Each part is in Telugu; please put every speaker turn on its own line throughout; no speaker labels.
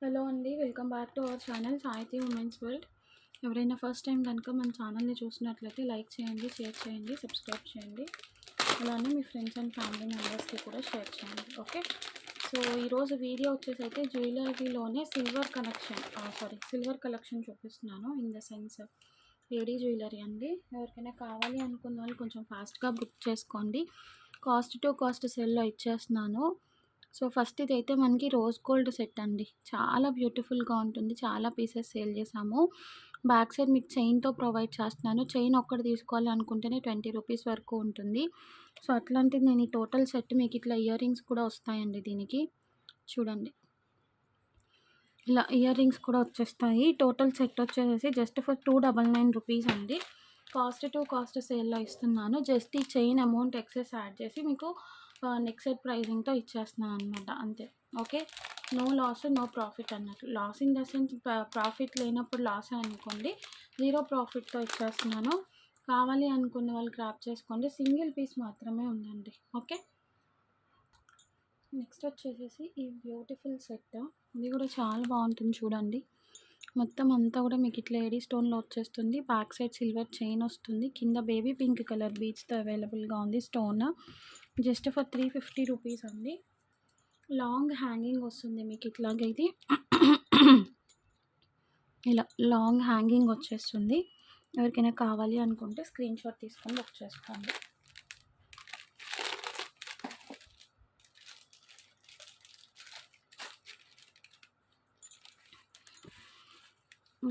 హలో అండి. Welcome back to our channel సాహితీ ఉమెన్స్ వరల్డ్. ఎవరైనా ఫస్ట్ టైం కనుక మన ఛానల్ని చూసినట్లయితే లైక్ చేయండి, షేర్ చేయండి, సబ్స్క్రైబ్ చేయండి. అలానే మీ ఫ్రెండ్స్ అండ్ ఫ్యామిలీ మెంబర్స్కి కూడా షేర్ చేయండి. ఓకే, సో ఈరోజు వీడియో వచ్చేసి అయితే జ్యువెలరీలోనే సిల్వర్ కలెక్షన్ చూపిస్తున్నాను. In the sense lady jewellery అండి. ఎవరికైనా కావాలి అనుకున్న వాళ్ళు కొంచెం ఫాస్ట్గా బుక్ చేసుకోండి. కాస్ట్ టు కాస్ట్ సెల్లో ఇచ్చేస్తున్నాను. సో ఫస్ట్ ఇదైతే మనకి రోజ్ గోల్డ్ సెట్ అండి. చాలా బ్యూటిఫుల్గా ఉంటుంది. చాలా పీసెస్ సేల్ చేసాము. బ్యాక్ సైడ్ మీకు చైన్తో ప్రొవైడ్ చేస్తున్నాను. చైన్ ఒక్కటి తీసుకోవాలి అనుకుంటేనే 20 రూపీస్ వరకు ఉంటుంది. సో అట్లాంటిది నేను ఈ టోటల్ సెట్ మీకు ఇట్లా ఇయర్ రింగ్స్ కూడా వస్తాయండి. దీనికి చూడండి, ఇలా ఇయర్ రింగ్స్ కూడా వచ్చేస్తాయి. టోటల్ సెట్ వచ్చేసి జస్ట్ ఫర్ 299 రూపీస్ అండి. కాస్ట్ టు కాస్ట్ సేల్లో ఇస్తున్నాను. జస్ట్ ఈ చైన్ అమౌంట్ ఎక్సెస్ యాడ్ చేసి మీకు నెక్స్ట్ సెట్ ప్రైజింగ్తో ఇచ్చేస్తున్నాను అనమాట, అంతే. Okay, no loss no profit అన్నట్టు. Loss in the sense profit లేనప్పుడు లాస్ అనుకోండి. 0 ప్రాఫిట్తో ఇచ్చేస్తున్నాను. కావాలి అనుకున్న వాళ్ళు గ్రాప్ చేసుకోండి. సింగిల్ పీస్ మాత్రమే ఉందండి. ఓకే, నెక్స్ట్ వచ్చేసేసి ఈ బ్యూటిఫుల్ సెట్. ఇది కూడా చాలా బాగుంటుంది చూడండి. మొత్తం అంతా కూడా మీకు ఇట్లా ఏడీ స్టోన్లో వచ్చేస్తుంది. బ్యాక్ సైడ్ సిల్వర్ చైన్ వస్తుంది. కింద బేబీ పింక్ కలర్ బీడ్స్తో అవైలబుల్గా ఉంది స్టోన్. జస్ట్ ఫర్ 350 రూపీస్ అండి. లాంగ్ హ్యాంగింగ్ వస్తుంది మీకు ఇట్లాగైతే. ఇలా లాంగ్ హ్యాంగింగ్ వచ్చేస్తుంది. ఎవరికైనా కావాలి అనుకుంటే స్క్రీన్ షాట్ తీసుకొని బుక్ చేసుకోండి.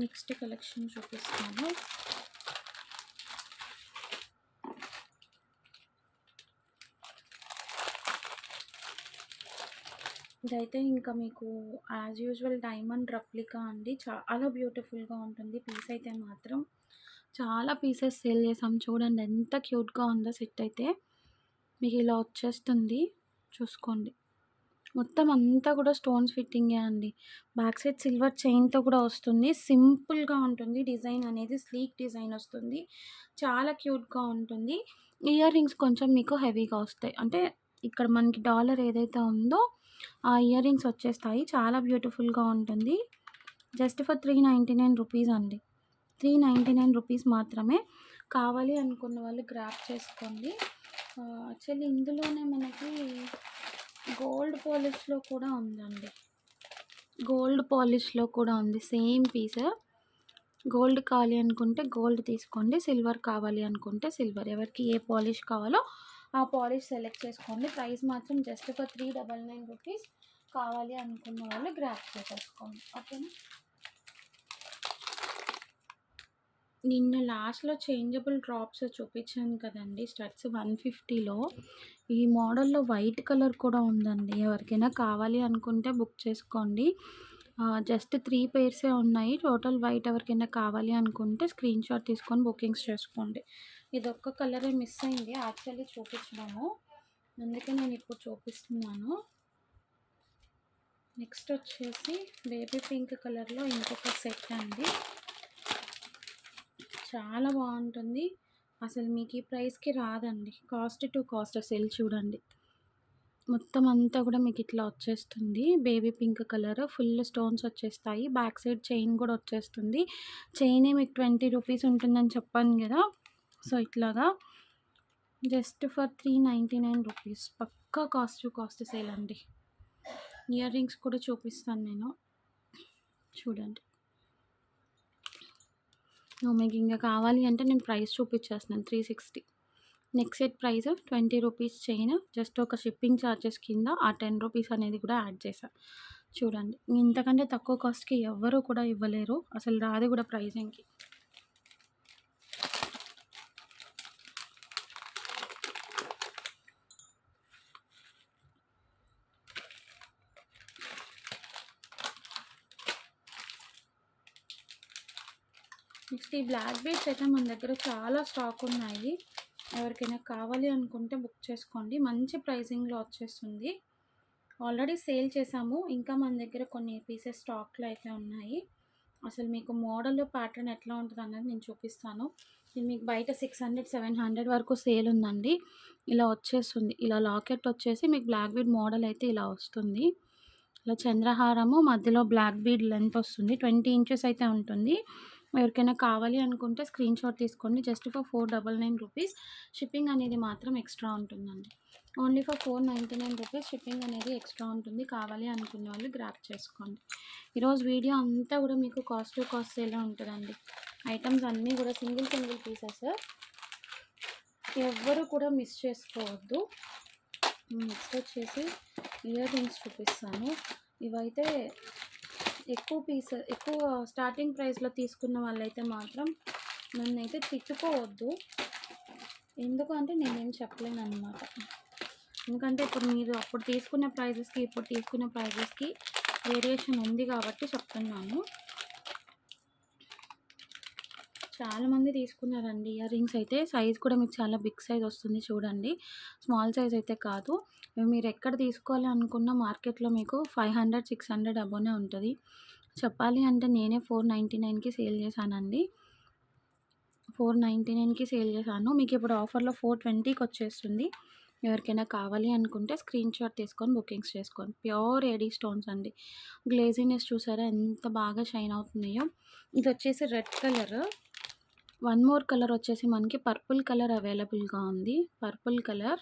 నెక్స్ట్ కలెక్షన్ చూపిస్తాను. ఇదైతే ఇంకా మీకు యాజ్ యూజువల్ డైమండ్ రెప్లికా అండి. చాలా బ్యూటిఫుల్గా ఉంటుంది. పీస్ అయితే మాత్రం చాలా పీసెస్ సేల్ చేసాం. చూడండి ఎంత క్యూట్గా ఉందో సెట్ అయితే. మీకు ఇలా వచ్చేస్తుంది, చూసుకోండి. మొత్తం అంతా కూడా స్టోన్స్ ఫిట్టింగే అండి. బ్యాక్ సైడ్ సిల్వర్ చైన్తో కూడా వస్తుంది. సింపుల్గా ఉంటుంది డిజైన్ అనేది. స్లీక్ డిజైన్ వస్తుంది. చాలా క్యూట్గా ఉంటుంది. ఇయర్ రింగ్స్ కొంచెం మీకు హెవీగా వస్తాయి. అంటే ఇక్కడ మనకి డాలర్ ఏదైతే ఉందో ఆ ఇయర్ రింగ్స్ వచ్చేస్తాయి. చాలా బ్యూటిఫుల్గా ఉంటుంది. జస్ట్ ఫర్ 399 రూపీస్ అండి. 399 రూపీస్ మాత్రమే. కావాలి అనుకున్న వాళ్ళు గ్రాప్ చేసుకోండి. యాక్చువల్లీ ఇందులోనే మనకి గోల్డ్ పాలిష్లో కూడా ఉందండి. గోల్డ్ పాలిష్లో కూడా ఉంది సేమ్ పీస్. గోల్డ్ కావాలి అనుకుంటే గోల్డ్ తీసుకోండి. సిల్వర్ కావాలి అనుకుంటే సిల్వర్. ఎవరికి ఏ పాలిష్ కావాలో ఆ పాలిష్ సెలెక్ట్ చేసుకోండి. ప్రైస్ మాత్రం జస్ట్ ఫర్ 399 రూపీస్. కావాలి అనుకున్న వాళ్ళు గ్రాప్ చేసేసుకోండి. ఓకేనా. నిన్న లాస్ట్లో చేంజబుల్ డ్రాప్స్ చూపించాను కదండి. స్టడ్స్ 150లో ఈ మోడల్లో వైట్ కలర్ కూడా ఉందండి. ఎవరికైనా కావాలి అనుకుంటే బుక్ చేసుకోండి. జస్ట్ 3 పేర్సే ఉన్నాయి. టోటల్ వైట్ ఎవరికైనా కావాలి అనుకుంటే స్క్రీన్ షాట్ తీసుకొని బుకింగ్స్ చేసుకోండి. ఇదొక్క కలరే మిస్ అయింది యాక్చువల్లీ చూపించడము, అందుకే నేను ఇప్పుడు చూపిస్తున్నాను. నెక్స్ట్ వచ్చేసి బేబీ పింక్ కలర్లో ఇంకొక సెట్ అండి. చాలా బాగుంటుంది. అసలు మీకు ఈ ప్రైస్కి రాదండి. కాస్ట్ టు కాస్ట్ సెల్ చూడండి. మొత్తం అంతా కూడా మీకు ఇట్లా వచ్చేస్తుంది. Baby pink colour full stones వచ్చేస్తాయి. బ్యాక్ సైడ్ చైన్ కూడా వచ్చేస్తుంది. చైనే మీకు 20 రూపీస్ ఉంటుందని చెప్పాను కదా. సో ఇట్లాగా జస్ట్ ఫర్ 399 రూపీస్. పక్కా కాస్ట్ టు కాస్ట్ సేల్ అండి. ఇయర్ రింగ్స్ కూడా చూపిస్తాను నేను, చూడండి. మీకు ఇంకా కావాలి అంటే నేను ప్రైస్ చూపించేస్తున్నాను. 360. Next set price 20 rupees chain. Just ఒక షిప్పింగ్ ఛార్జెస్ కింద ఆ 10 రూపీస్ అనేది కూడా యాడ్ చేశాను. చూడండి, ఇంతకంటే తక్కువ కాస్ట్కి ఎవ్వరూ కూడా ఇవ్వలేరు. అసలు రాదు కూడా ప్రైజింగ్కి. నెక్స్ట్ ఈ బ్లాక్ బీడ్స్ అయితే మన దగ్గర చాలా స్టాక్ ఉన్నాయి. ఎవరికైనా కావాలి అనుకుంటే బుక్ చేసుకోండి. మంచి ప్రైజింగ్లో వచ్చేస్తుంది. ఆల్రెడీ సేల్ చేసాము. ఇంకా మన దగ్గర కొన్ని పీసెస్ స్టాక్లో అయితే ఉన్నాయి. అసలు మీకు మోడల్ ప్యాటర్న్ ఎట్లా ఉంటుంది అన్నది నేను చూపిస్తాను. ఇది మీకు బయట 600-700 వరకు సేల్ ఉందండి. ఇలా వచ్చేస్తుంది. ఇలా లాకెట్ వచ్చేసి మీకు బ్లాక్ బీడ్ మోడల్ అయితే ఇలా వస్తుంది. ఇలా చంద్రహారము మధ్యలో బ్లాక్ బీడ్ లెంత్ వస్తుంది. 20 ఇంచెస్ అయితే ఉంటుంది. ఎవరికైనా కావాలి అనుకుంటే స్క్రీన్ షాట్ తీసుకోండి. Just for 499 rupees. షిప్పింగ్ అనేది మాత్రం ఎక్స్ట్రా ఉంటుందండి. ఓన్లీ ఫర్ 499 రూపీస్ షిప్పింగ్ అనేది ఎక్స్ట్రా ఉంటుంది. కావాలి అనుకునే వాళ్ళు గ్రాప్ చేసుకోండి. ఈరోజు వీడియో అంతా కూడా మీకు కాస్ట్ టు కాస్ట్ సేలే ఉంటుందండి. ఐటమ్స్ అన్నీ కూడా సింగిల్ పీసెస్. ఎవ్వరు కూడా మిస్ చేసుకోవద్దు. నెక్స్ట్ వచ్చేసి ఇయర్ రింగ్స్ చూపిస్తాను. ఇవైతే ఎక్కువ స్టార్టింగ్ ప్రైస్లో తీసుకున్న వాళ్ళైతే మాత్రం నన్నైతే తిట్టుకోవద్దు. ఎందుకంటే నేనేం చెప్పలేను అనమాట. ఎందుకంటే ఇప్పుడు మీరు అప్పుడు తీసుకున్న ప్రైజెస్కి ఇప్పుడు తీసుకున్న ప్రైజెస్కి వేరియేషన్ ఉంది కాబట్టి చెప్తున్నాను. చాలామంది తీసుకున్నారండి ఇయర్ రింగ్స్ అయితే. సైజ్ కూడా మీకు చాలా బిగ్ సైజ్ వస్తుంది చూడండి. స్మాల్ సైజ్ అయితే కాదు. మీరు ఎక్కడ తీసుకోవాలి అనుకున్న మార్కెట్లో మీకు 500, 600 అబోనే ఉంటుంది. చెప్పాలి అంటే నేనే 499కి సేల్ చేశానండి. 499కి సేల్ చేశాను. మీకు ఇప్పుడు ఆఫర్లో 420కి వచ్చేస్తుంది. ఎవరికైనా కావాలి అనుకుంటే స్క్రీన్ షాట్ తీసుకొని బుకింగ్స్ చేసుకోండి. ప్యూర్ ఏడీ స్టోన్స్ అండి. గ్లేజినెస్ చూసారా ఎంత బాగా షైన్ అవుతున్నాయో. ఇది వచ్చేసి red colour. One more colour వచ్చేసి మనకి పర్పుల్ కలర్ అవైలబుల్గా ఉంది. Purple colour.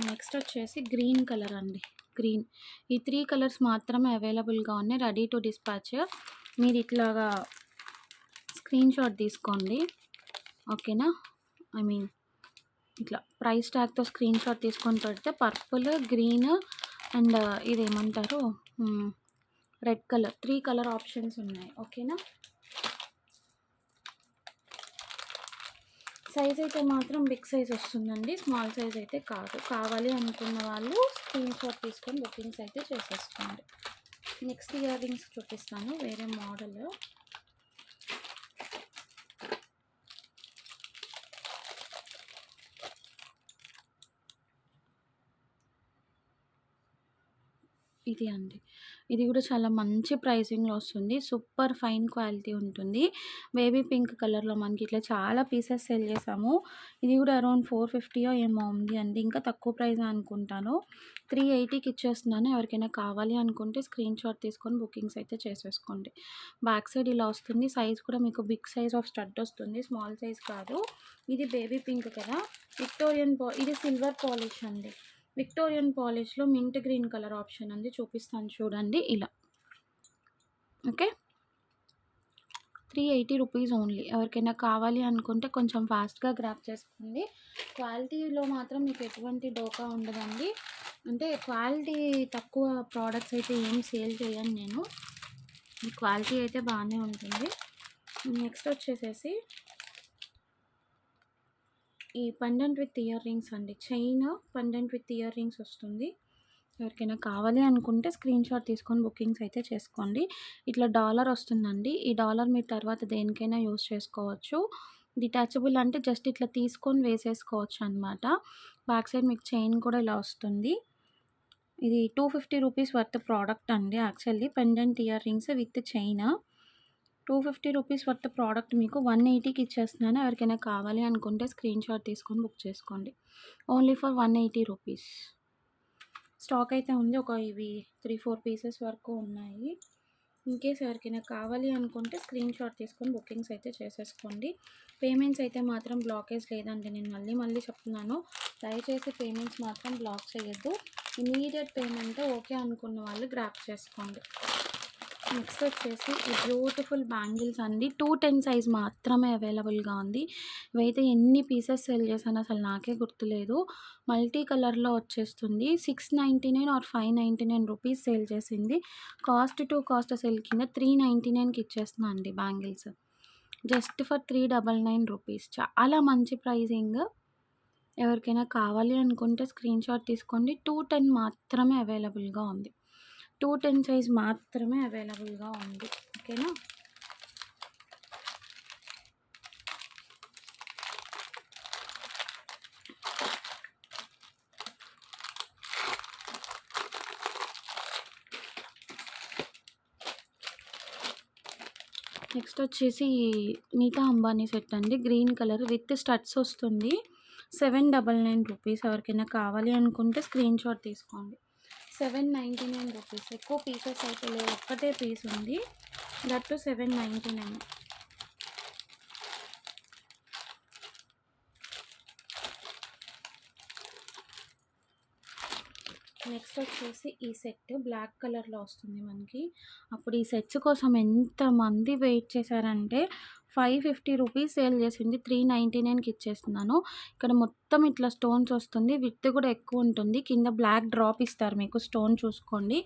నెక్స్ట్ వచ్చేసి గ్రీన్ కలర్ అండి. గ్రీన్. ఈ 3 కలర్స్ మాత్రమే అవైలబుల్గా ఉన్నాయి. Ready to dispatch. మీరు ఇట్లాగా స్క్రీన్ షాట్ తీసుకోండి. ఓకేనా. ఇట్లా ప్రైస్ ట్యాగ్తో స్క్రీన్ షాట్ తీసుకొని పెడితే పర్పుల్, గ్రీన్ అండ్ ఇదేమంటారు రెడ్ కలర్ 3 కలర్ ఆప్షన్స్ ఉన్నాయి. ఓకేనా. సైజ్ అయితే మాత్రం బిగ్ సైజ్ వస్తుందండి. స్మాల్ సైజ్ అయితే కాదు. కావాలి అనుకున్న వాళ్ళు స్క్రీన్ షాట్ తీసుకొని బుకింగ్స్ అయితే చేసేసుకోండి. నెక్స్ట్ ఇయర్ రింగ్స్ చూపిస్తాను. వేరే మోడల్. ఇది అండి. ఇది కూడా చాలా మంచి ప్రైసింగ్లో వస్తుంది. సూపర్ ఫైన్ క్వాలిటీ ఉంటుంది. బేబీ పింక్ కలర్లో మనకి ఇట్లా చాలా పీసెస్ సెల్ చేసాము. ఇది కూడా అరౌండ్ 450 ఏమో ఉంది అండి. ఇంకా తక్కువ ప్రైస్ అనుకుంటాను. 380కి ఇచ్చేస్తున్నాను. ఎవరికైనా కావాలి అనుకుంటే స్క్రీన్ షాట్ తీసుకొని బుకింగ్స్ అయితే చేసేసుకోండి. బ్యాక్ సైడ్ ఇలా వస్తుంది. సైజ్ కూడా మీకు బిగ్ సైజ్ ఆఫ్ స్టడ్ వస్తుంది. స్మాల్ సైజ్ కాదు. ఇది బేబీ పింక్ కదా. ఇది సిల్వర్ పాలిష్ అండి. విక్టోరియన్ పాలిష్లో మింట్ గ్రీన్ కలర్ ఆప్షన్ ఉంది. చూపిస్తాను చూడండి. ఇలా ఓకే. 380 rupees only. ఎవరికైనా కావాలి అనుకుంటే కొంచెం ఫాస్ట్గా గ్రాప్ చేసుకోండి. క్వాలిటీలో మాత్రం మీకు ఎటువంటి డోకా ఉండదండి. అంటే క్వాలిటీ తక్కువ ప్రోడక్ట్స్ అయితే ఏం సేల్ చేయను నేను. క్వాలిటీ అయితే బాగానే ఉంటుంది. నెక్స్ట్ వచ్చేసేసి ఈ పెండెంట్ విత్ ఇయర్ రింగ్స్ అండి. Chain pendant with ear rings వస్తుంది. ఎవరికైనా కావాలి అనుకుంటే స్క్రీన్ షాట్ తీసుకొని బుకింగ్స్ అయితే చేసుకోండి. ఇట్లా డాలర్ వస్తుందండి. ఈ డాలర్ మీరు తర్వాత దేనికైనా యూస్ చేసుకోవచ్చు. డిటాచబుల్ అంటే జస్ట్ ఇట్లా తీసుకొని వేసేసుకోవచ్చు అనమాట. బ్యాక్ సైడ్ మీకు చైన్ కూడా ఇలా వస్తుంది. ఇది 250 రూపీస్ వర్త్ ప్రోడక్ట్ అండి. Actually pendant ear rings with chain 250 rupees worth product మీకు 180కి ఇచ్చేస్తున్నాను. ఎవరికైనా కావాలి అనుకుంటే స్క్రీన్ షాట్ తీసుకొని బుక్ చేసుకోండి. Only for 180 rupees. స్టాక్ అయితే ఉంది. ఇవి 3-4 పీసెస్ వరకు ఉన్నాయి. ఇన్కేస్ ఎవరికైనా కావాలి అనుకుంటే స్క్రీన్ షాట్ తీసుకొని బుకింగ్స్ అయితే చేసేసుకోండి. పేమెంట్స్ అయితే మాత్రం బ్లాకేజ్ లేదండి. నేను మళ్ళీ చెప్తున్నాను. దయచేసి పేమెంట్స్ మాత్రం బ్లాక్ చేయొద్దు. ఇమీడియట్ పేమెంట్ ఓకే అనుకున్న వాళ్ళు గ్రాప్ చేసుకోండి. నెక్స్ట్ వచ్చేసి ఈ బ్యూటిఫుల్ బ్యాంగిల్స్ అండి. 210 సైజ్ మాత్రమే అవైలబుల్గా ఉంది. ఇవైతే ఎన్ని పీసెస్ సెల్ చేశాను అసలు నాకే గుర్తులేదు. మల్టీ కలర్లో వచ్చేస్తుంది. 699 ఆర్ 599 రూపీస్ సేల్ చేసింది. కాస్ట్ టు కాస్ట్ సేల్ కింద 399కి ఇచ్చేస్తున్నా అండి బ్యాంగిల్స్. Just for 399 rupees. చాలా మంచి ప్రైజింగ్. ఎవరికైనా కావాలి అనుకుంటే స్క్రీన్ షాట్ తీసుకోండి. 210 మాత్రమే అవైలబుల్గా ఉంది. 210 సైజ్ మాత్రమే అవైలబుల్గా ఉంది. ఓకేనా. నెక్స్ట్ వచ్చేసి నీతా అంబానీ సెట్ అండి. గ్రీన్ కలర్ విత్ స్టడ్స్ వస్తుంది. 799 రూపీస్. ఎవరికైనా కావాలి అనుకుంటే స్క్రీన్ షాట్ తీసుకోండి. 799 రూపీస్. ఎక్కువ పీసెస్ అయితే లేవు, ఒక్కటే పీస్ ఉంది, దట్ టు 799. నెక్స్ట్ వచ్చేసి ఈ సెట్ బ్లాక్ కలర్లో వస్తుంది మనకి. అప్పుడు ఈ సెట్స్ కోసం ఎంతమంది వెయిట్ చేశారంటే 550 రూపీస్ సేల్ చేసింది, 399కి ఇచ్చేస్తున్నాను. ఇక్కడ మొత్తం ఇట్లా స్టోన్స్ వస్తుంది, విత్ కూడా ఎక్కువ ఉంటుంది, కింద బ్లాక్ డ్రాప్ ఇస్తారు మీకు, స్టోన్ చూసుకోండి.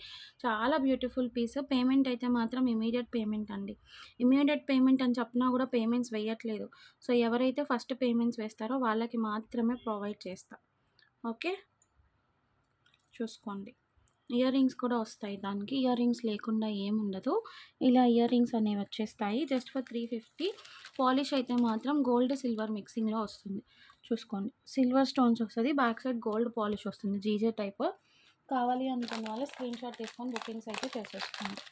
చాలా బ్యూటిఫుల్ పీస్. పేమెంట్ అయితే మాత్రం ఇమీడియట్ పేమెంట్ అండి. ఇమీడియట్ పేమెంట్ అని చెప్పినా కూడా పేమెంట్స్ వేయట్లేదు. సో ఎవరైతే ఫస్ట్ పేమెంట్స్ వేస్తారో వాళ్ళకి మాత్రమే ప్రొవైడ్ చేస్తా. ఓకే, చూసుకోండి. ఇయర్ రింగ్స్ కూడా వస్తాయి దానికి, ఇయర్ రింగ్స్ లేకుండా ఏముండదు. ఇలా ఇయర్ రింగ్స్ అనేవి వచ్చేస్తాయి జస్ట్ ఫర్ 350. పాలిష్ అయితే మాత్రం గోల్డ్ సిల్వర్ మిక్సింగ్లో వస్తుంది, చూసుకోండి. సిల్వర్ స్టోన్స్ వస్తుంది, బ్యాక్ సైడ్ గోల్డ్ పాలిష్ వస్తుంది, జీజే టైప్. కావాలి అనుకున్న వాళ్ళు స్క్రీన్ షాట్ తీసుకొని బుకింగ్స్ అయితే చేసేసుకోండి.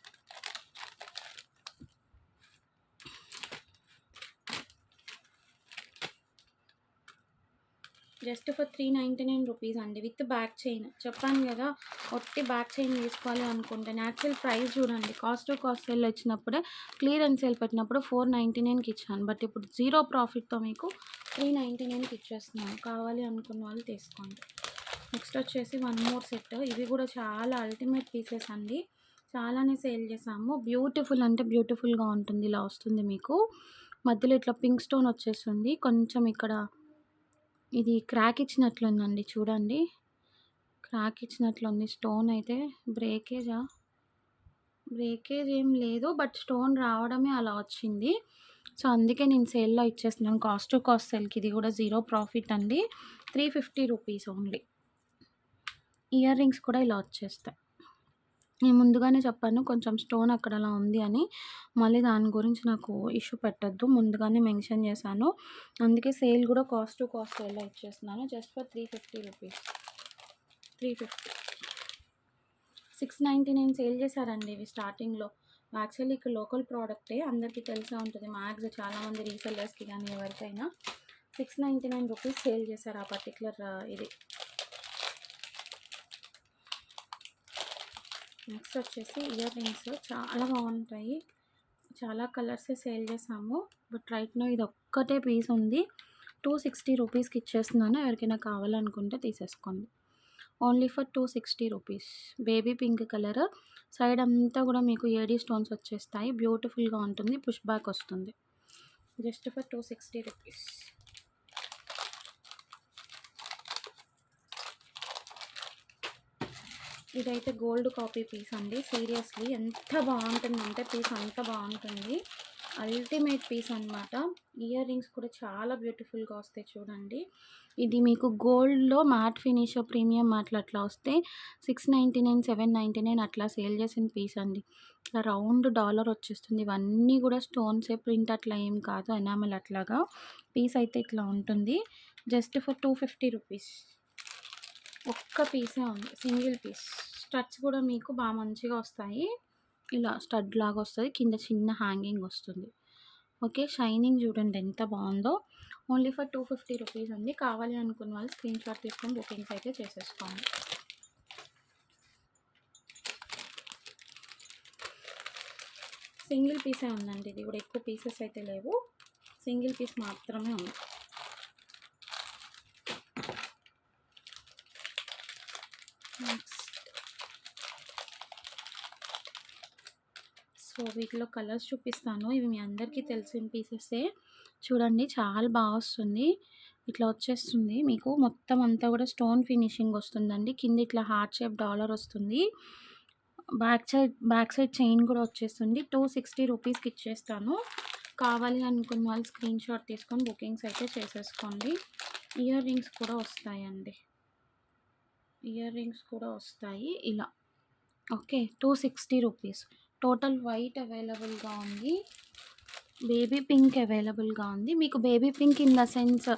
జస్ట్ ఫర్ 399 రూపీస్ అండి, విత్ బ్యాక్ చైన్. చెప్పాను కదా, ఒట్టి బ్యాక్ చైన్ తీసుకోవాలి అనుకుంటే యాక్చువల్ ప్రైస్ చూడండి, కాస్ట్ టు కాస్ట్ సేల్ వచ్చినప్పుడే, క్లియరెన్స్ సేల్ పెట్టినప్పుడు 499కి ఇచ్చాను, బట్ ఇప్పుడు జీరో ప్రాఫిట్తో మీకు 399కి ఇచ్చేస్తున్నాను. కావాలి అనుకున్న వాళ్ళు తీసుకోండి. నెక్స్ట్ వచ్చేసి వన్ మోర్ సెట్. ఇవి కూడా చాలా అల్టిమేట్ పీసెస్ అండి, చాలానే సేల్ చేసాము. బ్యూటిఫుల్ అంటే బ్యూటిఫుల్గా ఉంటుంది, ఇలా వస్తుంది మీకు. మధ్యలో ఇట్లా పింక్ స్టోన్ వచ్చేస్తుంది, కొంచెం ఇక్కడ ఇది క్రాక్ ఇచ్చినట్లుందండి, చూడండి, క్రాక్ ఇచ్చినట్లుంది. స్టోన్ అయితే బ్రేకేజ్ ఏం లేదు, బట్ స్టోన్ రావడమే అలా వచ్చింది. సో అందుకే నేను సేల్లో ఇచ్చేస్తున్నాను, కాస్ట్ టు కాస్ట్ సేల్కి. ఇది కూడా జీరో ప్రాఫిట్ అండి, 350 రూపీస్ ఓన్లీ. ఇయర్ రింగ్స్ కూడా ఇలా వచ్చేస్తాయి. నేను ముందుగానే చెప్పాను కొంచెం స్టోన్ అక్కడ అలా ఉంది అని, మళ్ళీ దాని గురించి నాకు ఇష్యూ పెట్టద్దు, ముందుగానే మెన్షన్ చేశాను. అందుకే సేల్ కూడా కాస్ట్ టు కాస్ట్ సేల్లో ఇచ్చేస్తున్నాను జస్ట్ ఫర్ 350 రూపీస్. 350. 699 సేల్ చేశారండి ఇవి స్టార్టింగ్లో. యాక్చువల్లీ ఇక్కడ లోకల్ ప్రోడక్టే, అందరికీ తెలిసే ఉంటుంది, మ్యాక్స్ చాలామంది రీసెల్లర్స్కి కానీ ఎవరికైనా. 699 రూపీస్ సేల్ చేశారు ఆ పర్టికులర్ ఇది. నెక్స్ట్ వచ్చేసి ఇయర్ రింగ్స్ చాలా బాగుంటాయి, చాలా కలర్సే సేల్ చేసాము, బట్ రైట్ నో ఇది ఒక్కటే పీస్ ఉంది, 260 రూపీస్కి ఇచ్చేస్తున్నాను. ఎవరికైనా కావాలనుకుంటే తీసేసుకోండి, only for 260 rupees. Baby pink colour, side అంతా కూడా మీకు ఏడీ స్టోన్స్ వచ్చేస్తాయి, బ్యూటిఫుల్గా ఉంటుంది, పుష్ బ్యాక్ వస్తుంది, జస్ట్ ఫర్ 260 రూపీస్. ఇదైతే గోల్డ్ కాపీ పీస్ అండి, సీరియస్లీ ఎంత బాగుంటుందంటే పీస్ అంత బాగుంటుంది, అల్టిమేట్ పీస్ అనమాట. ఇయర్ రింగ్స్ కూడా చాలా బ్యూటిఫుల్గా వస్తాయి, చూడండి. ఇది మీకు గోల్డ్లో మ్యాట్ ఫినిష్ ప్రీమియం మ్యాట్లు అట్లా వస్తే 699 799 అట్లా సేల్ చేసిన పీస్ అండి. ఇట్లా రౌండ్ డాలర్ వచ్చేస్తుంది, ఇవన్నీ కూడా స్టోన్సే, ప్రింట్ అట్లా ఏం కాదు, ఎనామెల్ అట్లాగా. పీస్ అయితే ఇట్లా ఉంటుంది, జస్ట్ ఫర్ 250 రూపీస్. ఒక్క పీసే ఉంది, సింగిల్ పీస్. స్టడ్స్ కూడా మీకు బాగా మంచిగా వస్తాయి, ఇలా స్టడ్ లాగా వస్తుంది, కింద చిన్న హ్యాంగింగ్ వస్తుంది. ఓకే, షైనింగ్ చూడండి ఎంత బాగుందో. ఓన్లీ ఫర్ 250 రూపీస్ అండి. కావాలి అనుకున్న వాళ్ళు స్క్రీన్ షాట్ తీసుకొని బుకింగ్స్ అయితే చేసేసుకోండి. సింగిల్ పీసే ఉందండి, ఇది కూడా ఎక్కువ పీసెస్ అయితే లేవు, సింగిల్ పీస్ మాత్రమే ఉంది. సో వీటిలో కలర్స్ చూపిస్తాను, ఇవి మీ అందరికీ తెలిసిన పీసెసే. చూడండి చాలా బాగా వస్తుంది, ఇట్లా వచ్చేస్తుంది మీకు, మొత్తం అంతా కూడా స్టోన్ ఫినిషింగ్ వస్తుందండి, కింద ఇట్లా హార్ట్ షేప్ డాలర్ వస్తుంది, బ్యాక్ సైడ్ చైన్ కూడా వచ్చేస్తుంది. 260 రూపీస్కి ఇచ్చేస్తాను. కావాలి అనుకున్న వాళ్ళు స్క్రీన్ షాట్ తీసుకొని బుకింగ్స్ అయితే చేసేసుకోండి. ఇయర్ రింగ్స్ కూడా వస్తాయండి, ఇయర్ రింగ్స్ కూడా వస్తాయి ఇలా. Okay, 260 rupees. టోటల్ వైట్ అవైలబుల్గా ఉంది, బేబీ పింక్ అవైలబుల్గా ఉంది. మీకు baby pink in the sense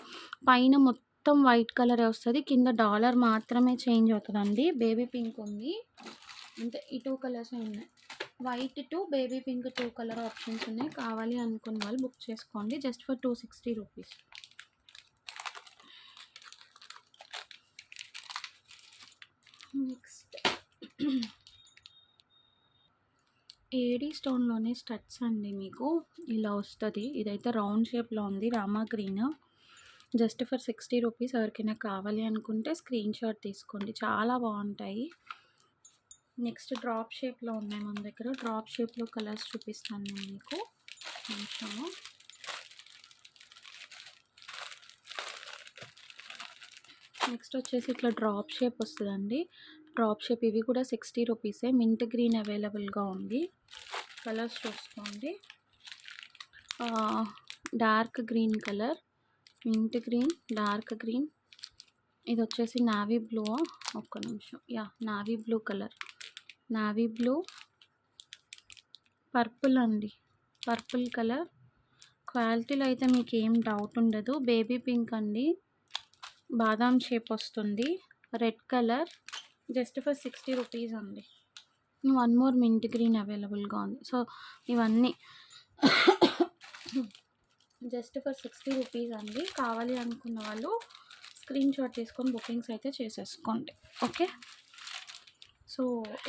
పైన మొత్తం వైట్ కలర్ వస్తుంది, కింద డాలర్ మాత్రమే చేంజ్ అవుతుందండి. బేబీ పింక్ ఉంది, అంటే ఈ 2 కలర్స్ ఉన్నాయి, white to baby pink 2 colour options ఉన్నాయి. కావాలి అనుకున్న వాళ్ళు బుక్ చేసుకోండి just for 260 rupees. Next AD స్టోన్‌లోనే స్టడ్స్ అండి మీకు. ఇలా వస్తది. ఇదైతే రౌండ్ షేప్‌లో ఉంది. Rama green. Just for 60 rupees. ఎవరికైనా కావాలి అనుకుంటే స్క్రీన్ షాట్ తీసుకోండి. చాలా బాగుంటాయి. నెక్స్ట్ డ్రాప్ షేప్‌లో ఉన్నాయి మన దగ్గర. డ్రాప్ షేప్‌లో కలర్స్ చూపిస్తాను నేను మీకు. నిమిషము. నెక్స్ట్ వచ్చేసి ఇట్లా డ్రాప్ షేప్ వస్తుందండి. డ్రాప్ షేప్ ఇవి కూడా 60 రూపీసే. మింట్ గ్రీన్ అవైలబుల్గా ఉంది. కలర్స్ చూసుకోండి. Dark green colour, mint green, dark green. ఇది వచ్చేసి నావీ బ్లూ. ఒక్క నిమిషం. Navy blue colour, navy blue, purple అండి. Purple colour. క్వాలిటీలో అయితే మీకు ఏం డౌట్ ఉండదు. బేబీ పింక్ అండి. బాదాం షేప్ వస్తుంది. Red colour. Just for 60 rupees అండి. వన్ మోర్ మింట్ గ్రీన్ అవైలబుల్గా ఉంది. సో ఇవన్నీ జస్ట్ ఫర్ 60 రూపీస్ అండి. కావాలి అనుకున్న వాళ్ళు స్క్రీన్ షాట్ తీసుకొని బుకింగ్స్ అయితే చేసేసుకోండి. ఓకే. సో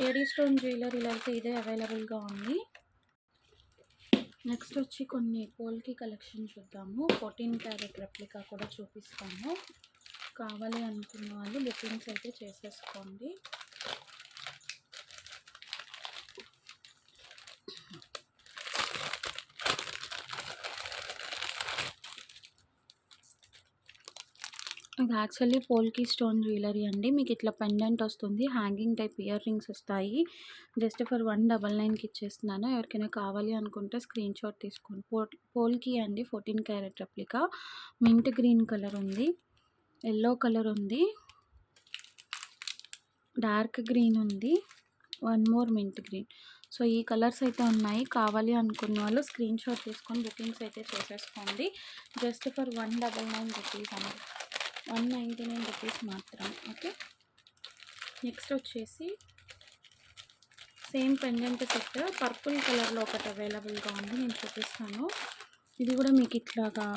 ఏడీ స్టోన్ జ్యువెలరీలో అయితే ఇదే అవైలబుల్గా ఉంది. నెక్స్ట్ వచ్చి కొన్ని పోల్కి కలెక్షన్ చూద్దాము. 14 క్యారెట్ రెప్లికా కూడా చూపిస్తాము. కావాలి అనుకున్న వాళ్ళు బుకింగ్స్ అయితే చేసేసుకోండి. ఇది యాక్చువల్లీ పోల్కి స్టోన్ జ్యువెలరీ అండి. మీకు ఇట్లా పెండెంట్ వస్తుంది. హ్యాంగింగ్ టైప్ ఇయర్ రింగ్స్ వస్తాయి. జస్ట్ ఫర్ 199కి ఇచ్చేస్తున్నాను. ఎవరికైనా కావాలి అనుకుంటే స్క్రీన్ షాట్ తీసుకోండి. పోల్కి అండి. 14 carrot replica. Mint green colour ఉంది, ఎల్లో కలర్ ఉంది, డార్క్ గ్రీన్ ఉంది, one more mint green. So ఈ కలర్స్ అయితే ఉన్నాయి. కావాలి అనుకున్న వాళ్ళు స్క్రీన్ షాట్ తీసుకొని బుకింగ్స్ అయితే చేసేసుకోండి. జస్ట్ ఫర్ 199 రూపీస్ అండి. 199 రూపీస్ మాత్రం. ఓకే. నెక్స్ట్ వచ్చేసి సేమ్ పెండెంట్ సెట్ పర్పుల్ కలర్లో ఒకటి అవైలబుల్గా ఉంది. నేను చూపిస్తాను. ఇది కూడా మీకు ఇట్లాగా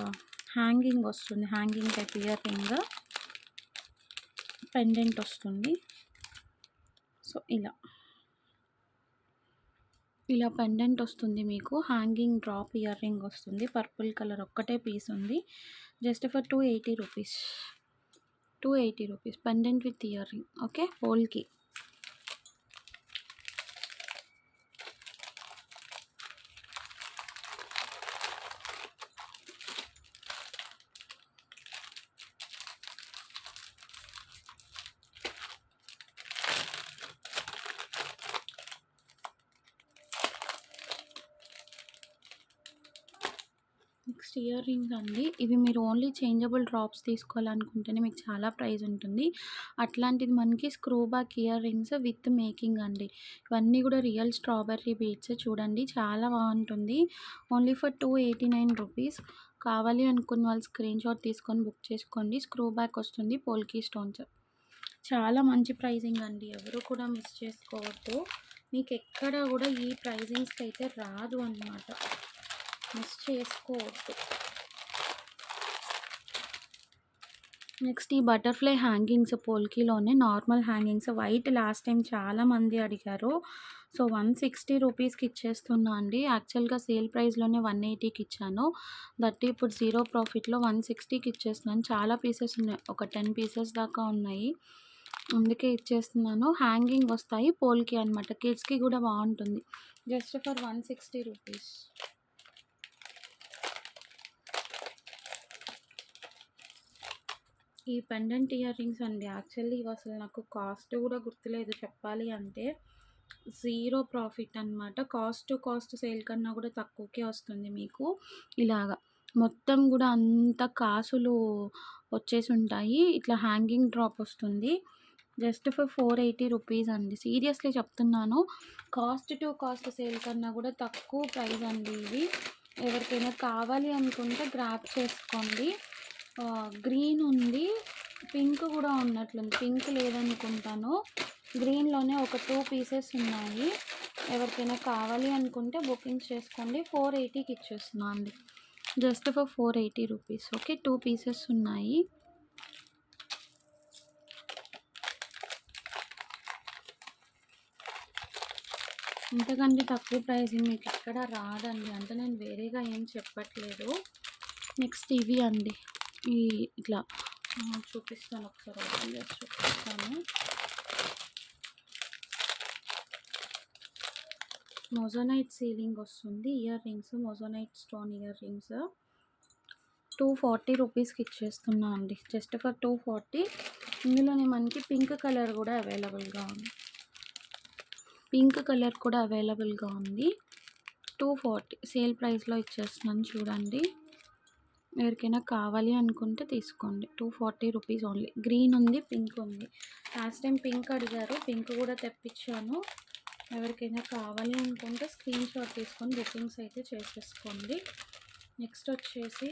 హ్యాంగింగ్ వస్తుంది. Hanging type earring pendant వస్తుంది. సో ఇలా పెండెంట్ వస్తుంది మీకు. హ్యాంగింగ్ డ్రాప్ ఇయర్ రింగ్ వస్తుంది. పర్పుల్ కలర్ ఒక్కటే పీస్ ఉంది. Just for 280 rupees. 280 rupees pendant with earring. Okay. Polki next earrings అండి. ఇవి మీరు ఓన్లీ చేంజబుల్ డ్రాప్స్ తీసుకోవాలనుకుంటేనే మీకు చాలా ప్రైస్ ఉంటుంది. అట్లాంటిది మనకి screw back ear rings with making అండి. ఇవన్నీ కూడా రియల్ స్ట్రాబెర్రీ బీడ్స్. చూడండి చాలా బాగుంటుంది. Only for 289 rupees. కావాలి అనుకున్న వాళ్ళు స్క్రీన్ షాట్ తీసుకొని బుక్ చేసుకోండి. స్క్రూ బ్యాక్ వస్తుంది. పోల్కి స్టోన్స్. చాలా మంచి ప్రైజింగ్ అండి. ఎవరు కూడా మిస్ చేసుకోవద్దు. మీకు ఎక్కడ కూడా ఈ ప్రైజింగ్స్కి అయితే రాదు అన్నమాట. మిస్ చేసుకోవద్దు. నెక్స్ట్ ఈ బటర్ఫ్లై హ్యాంగింగ్స్ పోల్కీలోనే normal hangings white last time చాలామంది అడిగారు. సో 160 రూపీస్కి ఇచ్చేస్తున్నా అండి. యాక్చువల్గా సేల్ ప్రైస్లోనే 180కి ఇచ్చాను. దట్ ఇప్పుడు జీరో ప్రాఫిట్లో 160కి ఇచ్చేస్తున్నాను. చాలా పీసెస్ ఉన్నాయి. ఒక 10 పీసెస్ దాకా ఉన్నాయి. అందుకే ఇచ్చేస్తున్నాను. హ్యాంగింగ్ వస్తాయి. పోల్కి అనమాట. కిడ్స్కి కూడా బాగుంటుంది. Just for 160 rupees. ఈ పెండెంట్ ఇయర్ రింగ్స్ అండి. యాక్చువల్లీ ఇవి అసలు నాకు కాస్ట్ కూడా గుర్తులేదు చెప్పాలి అంటే. జీరో ప్రాఫిట్ అనమాట. కాస్ట్ టు కాస్ట్ సేల్ కన్నా కూడా తక్కువకే వస్తుంది మీకు. ఇలాగా మొత్తం కూడా అంత కాసులు వచ్చేసి ఉంటాయి. ఇట్లా హ్యాంగింగ్ డ్రాప్ వస్తుంది. జస్ట్ ఫర్ 480 రూపీస్ అండి. సీరియస్లీ చెప్తున్నాను. కాస్ట్ టు కాస్ట్ సేల్ కన్నా కూడా తక్కువ ప్రైస్ అండి ఇవి. ఎవరికైనా కావాలి అనుకుంటే గ్రాప్ చేసుకోండి. గ్రీన్ ఉంది, పింక్ కూడా ఉన్నట్లుంది. పింక్ లేదనుకుంటాను. గ్రీన్లోనే ఒక 2 పీసెస్ ఉన్నాయి. ఎవరికైనా కావాలి అనుకుంటే బుకింగ్ చేసుకోండి. 480కి ఇచ్చేస్తున్నా అండి. Just for 480 rupees. Okay. 2 pieces ఉన్నాయి. ఇంతకంటే తక్కువ ప్రైసింగ్ మీకు ఎక్కడ రాదండి. అంటే నేను వేరేగా ఏం చెప్పట్లేదు. నెక్స్ట్ ఇవి అండి. ఈ ఇట్లా చూపిస్తాను, ఒకసారి ఓపెన్ చేసి చూపిస్తాను. మోజోనైట్ సీలింగ్ వస్తుంది. Ear rings, మోజోనైట్ stone ear rings 240 రూపీస్కి ఇచ్చేస్తున్నా అండి. Just for 240. ఇందులోనే మనకి పింక్ కలర్ కూడా అవైలబుల్గా ఉంది. 240 సేల్ ప్రైస్లో ఇచ్చేస్తున్నాను చూడండి. ఎవరికైనా కావాలి అనుకుంటే తీసుకోండి. 240 రూపీస్ ఓన్లీ. గ్రీన్ ఉంది, పింక్ ఉంది. లాస్ట్ టైం పింక్ అడిగారు, పింక్ కూడా తెప్పించాను. ఎవరికైనా కావాలి అనుకుంటే స్క్రీన్ షాట్ తీసుకొని బుకింగ్స్ అయితే చేసేసుకోండి. నెక్స్ట్ వచ్చేసి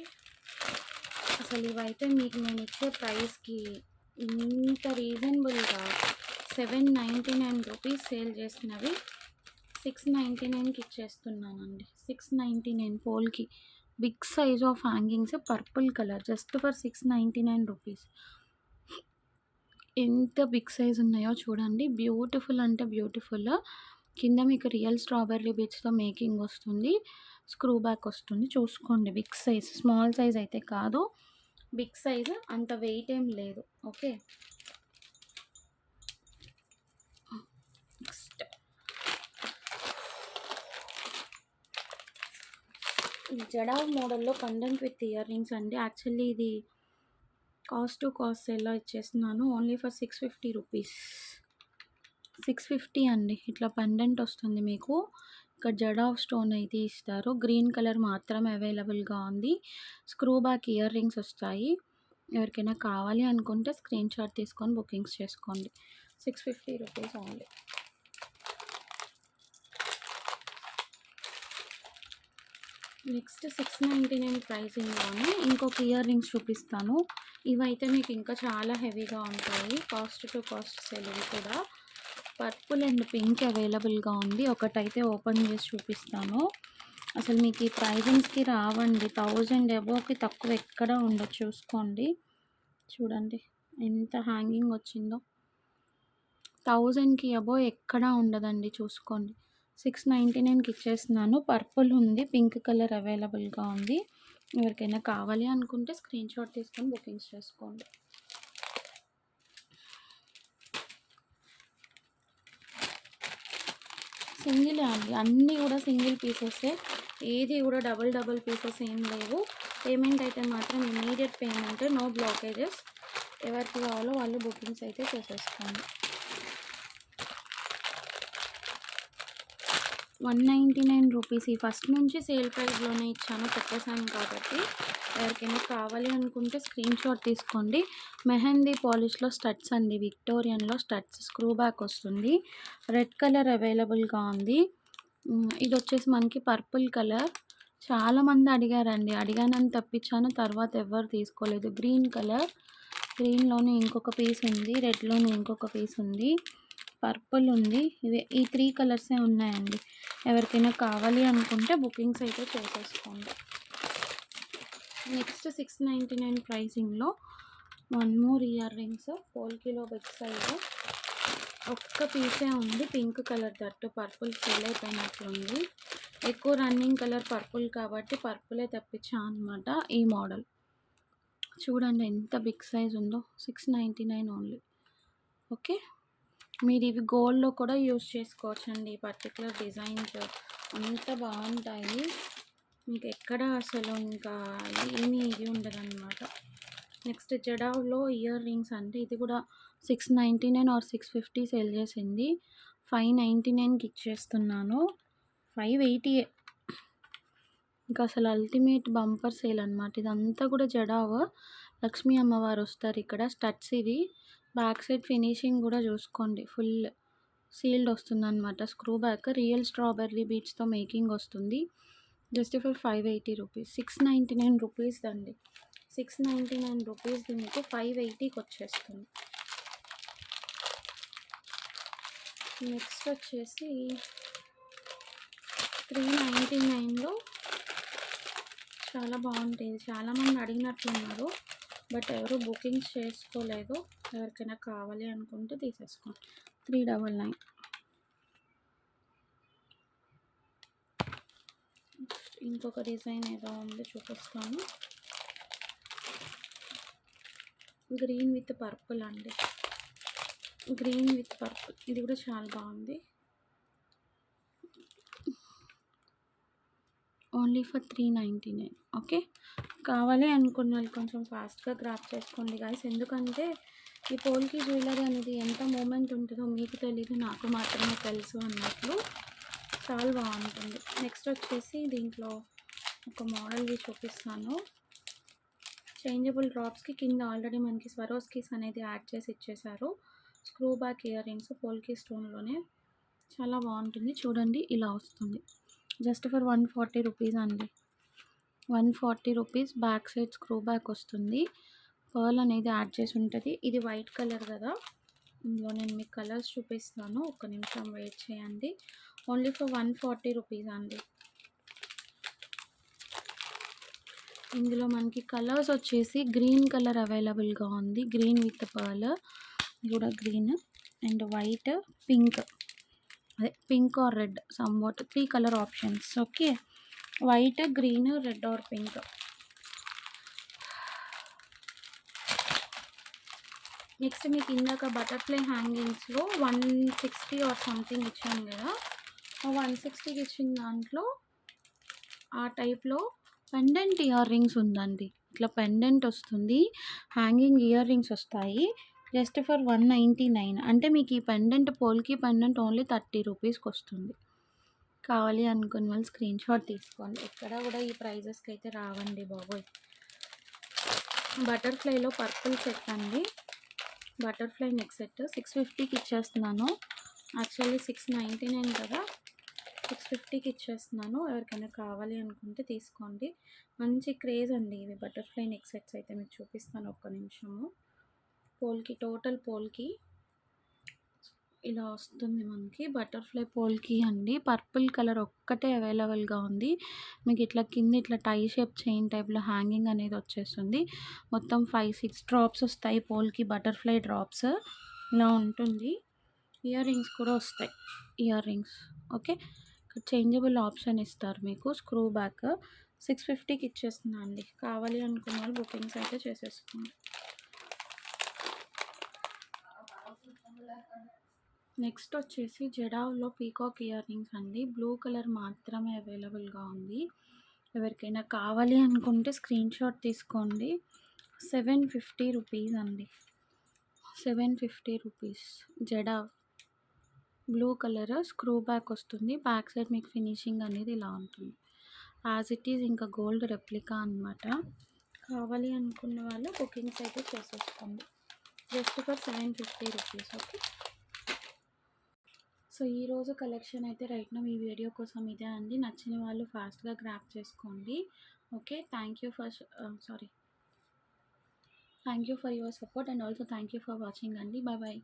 అసలు ఇవైతే మీకు నేను ఇచ్చే ప్రైస్కి ఇంత రీజనబుల్గా 799 రూపీస్ సేల్ చేసినవి 699కి ఇచ్చేస్తున్నానండి. 699 polki. Big size of hangings, purple colour, just for 699 rupees. ఎంత బిగ్ సైజ్ ఉన్నాయో చూడండి. బ్యూటిఫుల్ అంటే బ్యూటిఫుల్. కింద మీకు రియల్ స్ట్రాబెర్రీ బీట్స్తో మేకింగ్ వస్తుంది. స్క్రూ బ్యాక్ వస్తుంది. చూసుకోండి, బిగ్ సైజ్, స్మాల్ సైజ్ అయితే కాదు, బిగ్ సైజ్. అంత వెయిట్ ఏం లేదు. ఓకే, నెక్స్ట్ జడావ్ మోడల్లో కండెంట్ విత్ ఇయర్ రింగ్స్ అండి. యాక్చువల్లీ ఇది కాస్ట్ టు కాస్ట్ సేల్లో ఇచ్చేస్తున్నాను. Only for 650 rupees. 650 అండి. ఇట్లా పెండెంట్ వస్తుంది మీకు. ఇక్కడ జడావ్ స్టోన్ అయితే ఇస్తారు. గ్రీన్ కలర్ మాత్రమే అవైలబుల్గా ఉంది. స్క్రూ బ్యాక్ ఇయర్ రింగ్స్ వస్తాయి. ఎవరికైనా కావాలి అనుకుంటే స్క్రీన్ షాట్ తీసుకొని బుకింగ్స్ చేసుకోండి. 650 రూపీస్ ఓన్లీ. నెక్స్ట్ 699 ప్రైసింగ్లోనే ఇంకొక ఇయర్ రింగ్స్ చూపిస్తాను. ఇవైతే మీకు ఇంకా చాలా హెవీగా ఉంటాయి. Cost to cost sale. ఇవి కూడా పర్పుల్ అండ్ పింక్ అవైలబుల్గా ఉంది. ఒకటైతే ఓపెన్ చేసి చూపిస్తాను. అసలు మీకు ఈ ప్రైజింగ్స్కి రావండి. 1000 అబోవ్కి తక్కువ ఎక్కడ ఉండదు. చూసుకోండి, చూడండి ఎంత హ్యాంగింగ్ వచ్చిందో. 1000కి అబోవ్ ఎక్కడా ఉండదండి. చూసుకోండి. 699కి ఇచ్చేస్తున్నాను. పర్పుల్ ఉంది, పింక్ కలర్ అవైలబుల్గా ఉంది. ఎవరికైనా కావాలి అనుకుంటే స్క్రీన్ షాట్ తీసుకొని బుకింగ్స్ చేసుకోండి. సింగిలే అండి, అన్నీ కూడా సింగిల్ పీసెసే. ఏది కూడా డబుల్ పీసెస్ ఏం లేవు. పేమెంట్ అయితే మాత్రం ఇమీడియట్ పేమెంట్, నో బ్లాకేజెస్. ఎవరికి కావాలో వాళ్ళు బుకింగ్స్ అయితే చేసేసుకోండి. 199 రూపీస్. ఈ ఫస్ట్ నుంచి సేల్ ప్రైస్లోనే ఇచ్చాను, చెప్పేసాను కాబట్టి. ఎవరికైనా కావాలి అనుకుంటే స్క్రీన్ షాట్ తీసుకోండి. మెహందీ పాలిష్లో స్టడ్స్ అండి. విక్టోరియన్లో స్టడ్స్, స్క్రూ బ్యాక్ వస్తుంది. రెడ్ కలర్ అవైలబుల్గా ఉంది. ఇది వచ్చేసి మనకి పర్పుల్ కలర్. చాలామంది అడిగారండి, అడిగానని తప్పించాను, తర్వాత ఎవరు తీసుకోలేదు. గ్రీన్ కలర్, గ్రీన్లోనే ఇంకొక పీస్ ఉంది, రెడ్లోనే ఇంకొక పీస్ ఉంది, పర్పుల్ ఉంది. ఈ 3 కలర్సే ఉన్నాయండి. ఎవరికైనా కావాలి అనుకుంటే బుకింగ్స్ అయితే చేసేసుకోండి. నెక్స్ట్ 699 ప్రైసింగ్లో 1 మోర్ ఇయర్ రింగ్స్. పోల్కిలో బిగ్ సైజ్. ఒక్క పీసే ఉంది, pink colour. That purple sale అయిపోయినట్లుంది. ఎక్కువ రన్నింగ్ కలర్ పర్పుల్ కాబట్టి పర్పులే తెప్పించా అనమాట. ఈ మోడల్ చూడండి ఎంత బిగ్ సైజ్ ఉందో. 699 ఓన్లీ. ఓకే, మీరు ఇవి గోల్డ్లో కూడా యూజ్ చేసుకోవచ్చండి. ఈ పర్టికులర్ డిజైన్స్ అంత బాగుంటాయి. మీకు ఎక్కడ అసలు ఇంకా ఏమీ ఇది ఉండదన్నమాట. నెక్స్ట్ జడావ్లో ఇయర్ రింగ్స్ అంటే ఇది కూడా 699 ఆర్ 650 సేల్ చేసింది. 599కి ఇచ్చేస్తున్నాను. 580. ఇంకా అసలు అల్టిమేట్ బంపర్ సేల్ అనమాట. ఇదంతా కూడా జడావ్. లక్ష్మీ అమ్మవారు వస్తారు ఇక్కడ. స్టడ్స్ ఇవి. బ్యాక్ సైడ్ ఫినిషింగ్ కూడా చూసుకోండి, ఫుల్ సీల్డ్ వస్తుంది అనమాట. స్క్రూ బ్యాక్, రియల్ స్ట్రాబెర్రీ బీట్స్తో మేకింగ్ వస్తుంది. Just for 580 rupees. 699 రూపీస్ అండి. 699 రూపీస్ది మీకు 580కి వచ్చేస్తుంది. నెక్స్ట్ వచ్చేసి 399లో చాలా బాగుంటుంది. చాలామంది అడిగినట్లున్నారు, బట్ ఎవరు బుకింగ్స్ చేసుకోలేదు. ఎవరికైనా కావాలి అనుకుంటే తీసేసుకోండి. 399. ఇంకొక డిజైన్ ఏదో ఉంది చూపిస్తాను. గ్రీన్ విత్ పర్పుల్ అండి, గ్రీన్ విత్ పర్పుల్. ఇది కూడా చాలా బాగుంది. Only for 399. ఓకే, కావాలి అనుకున్న వాళ్ళు కొంచెం ఫాస్ట్గా గ్రాప్ చేసుకోండి గైస్. ఎందుకంటే ఈ పోల్కి జ్యువెలరీ అనేది ఎంత మూమెంట్ ఉంటుందో మీకు తెలీదు, నాకు మాత్రమే తెలుసు అన్నట్లు చాలా బాగుంటుంది. నెక్స్ట్ వచ్చేసి దీంట్లో ఒక మోడల్వి చూపిస్తాను. చేంజబుల్ డ్రాప్స్కి కింద ఆల్రెడీ మనకి స్వరోస్కీస్ అనేది యాడ్ చేసి ఇచ్చేసారు. స్క్రూ బ్యాక్ ఇయర్ రింగ్స్ పోల్కి స్టోన్లోనే చాలా బాగుంటుంది. చూడండి ఇలా వస్తుంది. జస్ట్ ఫర్ 140 రూపీస్ అండి, 140 rupees. Back side screw back వస్తుంది, పర్ల్ అనేది యాడ్ చేసి ఉంటుంది. ఇది వైట్ కలర్ కదా, ఇందులో నేను మీకు కలర్స్ చూపిస్తాను, ఒక్క నిమిషం వెయిట్ చేయండి. ఓన్లీ ఫర్ 140 రూపీస్ అండి. ఇందులో మనకి కలర్స్ వచ్చేసి గ్రీన్ కలర్ అవైలబుల్గా ఉంది, గ్రీన్ విత్ పర్ల్, కూడా గ్రీన్ అండ్ వైట్, పింక్, అదే pink are red, somewhat 3 colour options. Okay, white, green, red or pink. Next మీకు ఇందాక బటర్ఫ్లై హ్యాంగింగ్స్లో 160 ఆర్ సంథింగ్ ఇచ్చాను కదా, 160కి ఇచ్చిన దాంట్లో ఆ టైప్లో పెండెంట్ ఇయర్ రింగ్స్ ఉందండి. ఇట్లా పెండెంట్ వస్తుంది, హ్యాంగింగ్ ఇయర్ రింగ్స్ వస్తాయి. Just for 199. అంటే మీకు ఈ పెండెంట్ పోల్కి పెండెంట్ ఓన్లీ 30 రూపీస్కి వస్తుంది. కావాలి అనుకున్న వాళ్ళు స్క్రీన్ షాట్ తీసుకోండి. ఎక్కడ కూడా ఈ ప్రైజెస్కి అయితే రావండి బాబోయ్. బటర్ఫ్లైలో పర్పుల్ సెట్ అండి, బటర్ఫ్లై నెక్ సెట్ 650కి ఇచ్చేస్తున్నాను. యాక్చువల్లీ 699 కదా, 650కి ఇచ్చేస్తున్నాను. ఎవరికైనా కావాలి అనుకుంటే తీసుకోండి. మంచి క్రేజ్ అండి ఇవి బటర్ఫ్లై నెక్ సెట్స్ అయితే. మీకు చూపిస్తాను ఒక్క నిమిషము. పోల్కి, టోటల్ పోల్కి ఇలా వస్తుంది మనకి. బటర్ఫ్లై పోల్కి అండి, పర్పుల్ కలర్ ఒక్కటే అవైలబుల్గా ఉంది. మీకు ఇట్లా కింద ఇట్లా టై షేప్ చైన్ టైప్లో హ్యాంగింగ్ అనేది వచ్చేస్తుంది. మొత్తం 5-6 డ్రాప్స్ వస్తాయి పోల్కి, బటర్ఫ్లై డ్రాప్స్ ఇలా ఉంటుంది. ఇయర్ రింగ్స్ కూడా వస్తాయి, ఇయర్ రింగ్స్. ఓకే, ఇక్కడ చేంజబుల్ ఆప్షన్ ఇస్తారు మీకు. స్క్రూ బ్యాక్ 650కి ఇచ్చేస్తున్నా అండి. కావాలి అనుకున్న వాళ్ళు బుకింగ్స్ అయితే చేసేసుకోండి. నెక్స్ట్ వచ్చేసి జడావ్లో పీకాక్ ఇయర్ రింగ్స్ అండి, బ్లూ కలర్ మాత్రమే అవైలబుల్గా ఉంది. ఎవరికైనా కావాలి అనుకుంటే స్క్రీన్ షాట్ తీసుకోండి. 750 రూపీస్ అండి, 750 rupees. Jadau blue colour, screw back వస్తుంది. బ్యాక్ సైడ్ మీకు ఫినిషింగ్ అనేది ఇలా ఉంటుంది. యాజ్ ఇట్ ఈజ్ ఇంకా గోల్డ్ రెప్లికా అనమాట. కావాలి అనుకున్న వాళ్ళు బుకింగ్స్ అయితే చేసేసుకోండి. Just for 750 rupees. Okay, so ఈరోజు కలెక్షన్ అయితే రైట్ నా మీ వీడియో కోసం ఇదే అండి. నచ్చిన వాళ్ళు ఫాస్ట్గా గ్రాప్ చేసుకోండి. Okay, thank you for your support and also thank you for watching అండి. Bye bye.